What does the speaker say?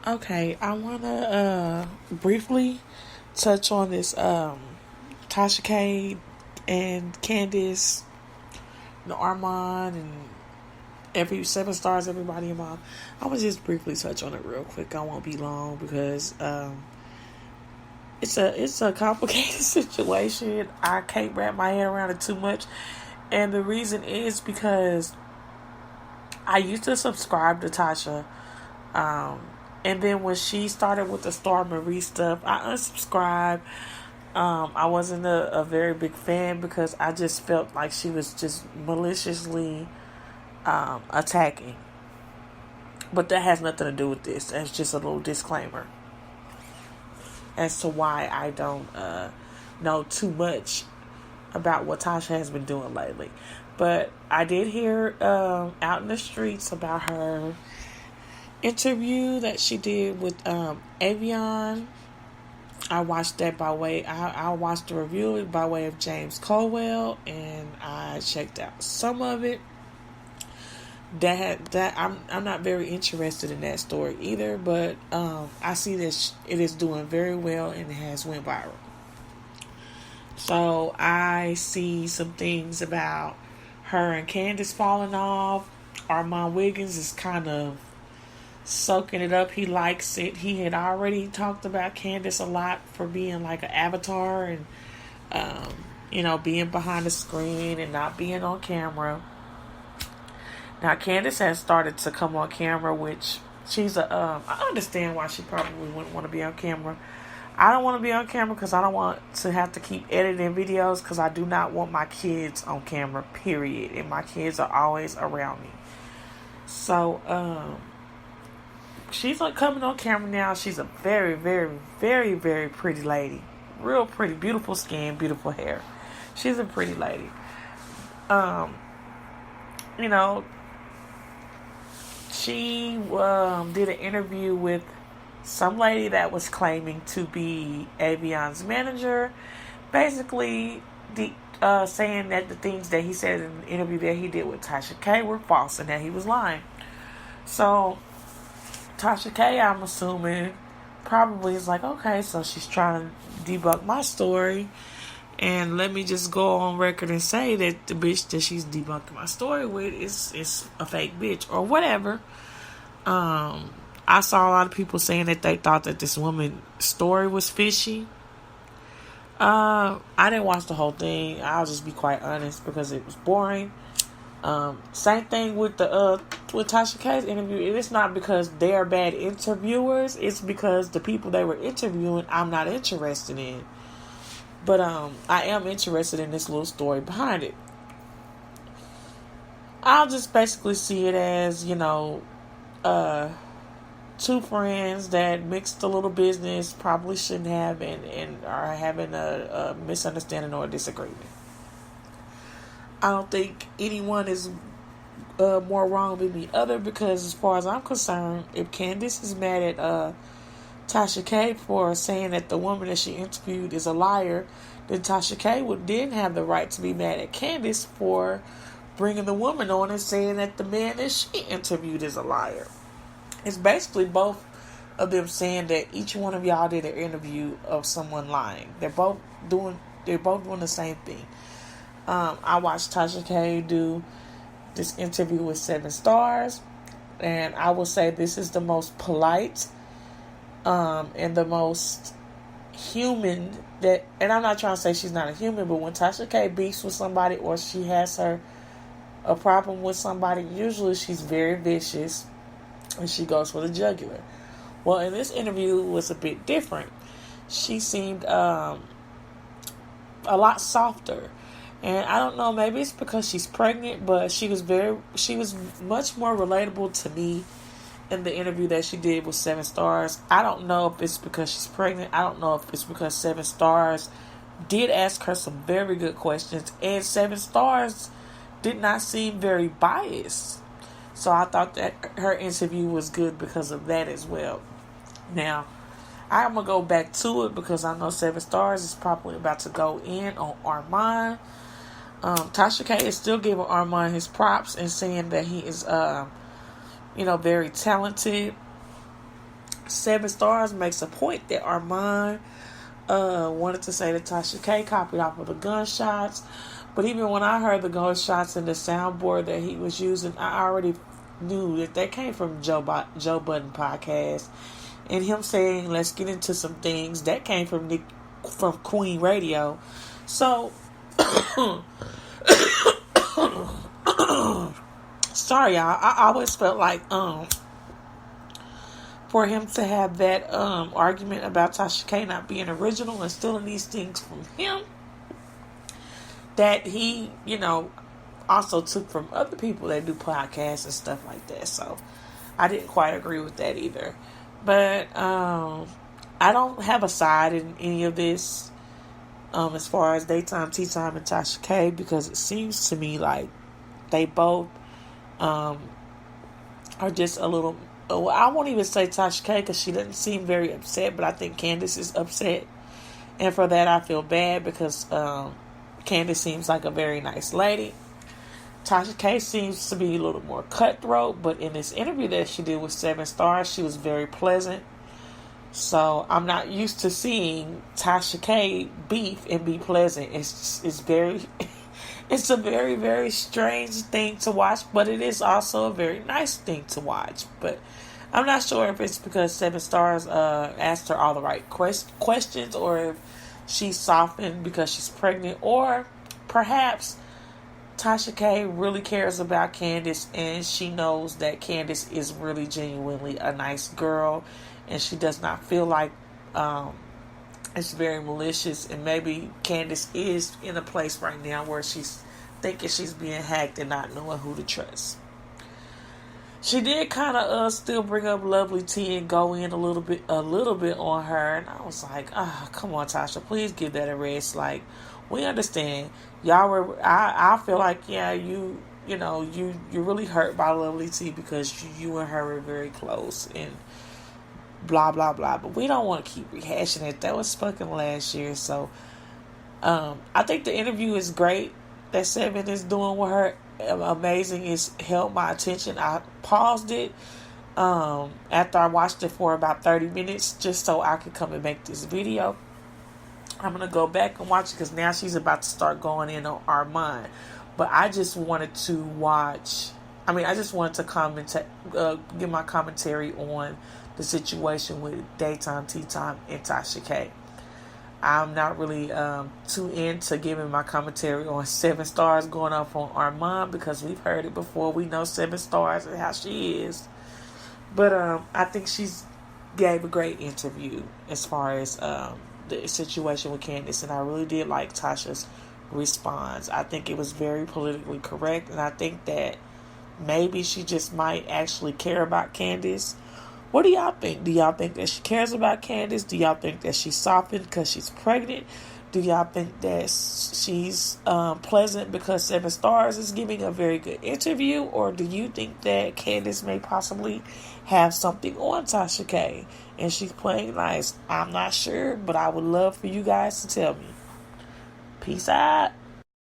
Okay, I want to briefly touch on this Tasha K and Candace, the Armand, and every 7 stars, everybody involved. I will just briefly touch on it real quick. I won't be long because it's a complicated situation. I can't wrap my head around it too much, and the reason is because I used to subscribe to Tasha. Um, and then when she started with the Star Marie stuff, I unsubscribed. I wasn't a very big fan because I just felt like she was just maliciously attacking. But that has nothing to do with this. That's just a little disclaimer as to why I don't know too much about what Tasha has been doing lately. But I did hear out in the streets about her interview that she did with Avion. I watched that by way. I watched the review by way of James Colwell, and I checked out some of it. That I'm not very interested in that story either, but I see that it is doing very well and it has went viral. So I see some things about her and Candace falling off. Armand Wiggins is kind of soaking it up. He likes it. He had already talked about Candace a lot for being like an avatar and being behind the screen and not being on camera. Now Candace has started to come on camera, which I understand why she probably wouldn't want to be on camera. I don't want to be on camera because I don't want to have to keep editing videos because I do not want my kids on camera, period. And my kids are always around me. So, she's coming on camera now. She's a very, very, very, very pretty lady. Real pretty, beautiful skin, beautiful hair. She's a pretty lady. Um, you know, she did an interview with some lady that was claiming to be Avion's manager. Basically, saying that the things that he said in the interview that he did with Tasha K were false and that he was lying. So Tasha K, I'm assuming, probably is like, okay, so she's trying to debunk my story. And let me just go on record and say that the bitch that she's debunking my story with is a fake bitch or whatever. I saw a lot of people saying that they thought that this woman's story was fishy. I didn't watch the whole thing. I'll just be quite honest because it was boring. Same thing with with Tasha K's interview. It's not because they're bad interviewers. It's because the people they were interviewing, I'm not interested in. But I am interested in this little story behind it. I'll just basically see it as, two friends that mixed a little business, probably shouldn't have, and are having a misunderstanding or a disagreement. I don't think anyone is more wrong than the other because, as far as I'm concerned, if Candace is mad at Tasha K for saying that the woman that she interviewed is a liar, then Tasha K would then have the right to be mad at Candace for bringing the woman on and saying that the man that she interviewed is a liar. It's basically both of them saying that each one of y'all did an interview of someone lying. They're both doing the same thing. I watched Tasha K do this interview with 7 stars, and I will say this is the most polite and the most human and I'm not trying to say she's not a human, but when Tasha K beefs with somebody or she has a problem with somebody, usually she's very vicious and she goes for the jugular. Well, in this interview it was a bit different. She seemed a lot softer. And I don't know, maybe it's because she's pregnant, but she was much more relatable to me in the interview that she did with 7 stars. I don't know if it's because she's pregnant. I don't know if it's because 7 stars did ask her some very good questions, and 7 stars did not seem very biased. So I thought that her interview was good because of that as well. Now, I'm going to go back to it because I know 7 stars is probably about to go in on Armand. Tasha K is still giving Armand his props and saying that he is, very talented. Seven Stars makes a point that Armand wanted to say that Tasha K copied off of the gunshots. But even when I heard the gunshots in the soundboard that he was using, I already knew that they came from Joe Budden podcast. And him saying, let's get into some things, that came from Queen Radio. So, sorry y'all, I always felt like for him to have that argument about Tasha K not being original and stealing these things from him, that he, also took from other people that do podcasts and stuff like that. So I didn't quite agree with that either. But I don't have a side in any of this as far as Daytime Tea Time and Tasha K, because it seems to me like they both are just a little... Well, I won't even say Tasha K because she doesn't seem very upset, but I think Candace is upset. And for that, I feel bad because Candace seems like a very nice lady. Tasha K seems to be a little more cutthroat, but in this interview that she did with Seven Stars, she was very pleasant. So I'm not used to seeing Tasha K beef and be pleasant. It's very... It's a very, very strange thing to watch, but it is also a very nice thing to watch. But I'm not sure if it's because Seven Stars asked her all the right questions, or if she's softened because she's pregnant, or perhaps Tasha K really cares about Candace and she knows that Candace is really genuinely a nice girl and she does not feel like it's very malicious, and maybe Candace is in a place right now where she's thinking she's being hacked and not knowing who to trust. She did kind of still bring up Lovely T and go in a little bit on her, and I was like, come on, Tasha, please give that a rest. Like, we understand y'all were. I feel like you really hurt by Lovely T because you and her were very close and blah blah blah. But we don't want to keep rehashing it. That was spoken last year, so I think the interview is great that Seven is doing with her. Amazing. It's held my attention. I paused it after I watched it for about 30 minutes just so I could come and make this video. I'm going to go back and watch it because now she's about to start going in on Armand. But I just wanted to give my commentary on the situation with Daytime Tea Time and Tasha K. I'm not really too into giving my commentary on Seven Stars going off on Armand because we've heard it before. We know Seven Stars and how she is. But I think she's gave a great interview as far as the situation with Candace. And I really did like Tasha's response. I think it was very politically correct. And I think that maybe she just might actually care about Candace. What do y'all think? Do y'all think that she cares about Candace? Do y'all think that she's softened because she's pregnant? Do y'all think that she's pleasant because Seven Stars is giving a very good interview? Or do you think that Candace may possibly have something on Tasha K and she's playing nice? I'm not sure, but I would love for you guys to tell me. Peace out.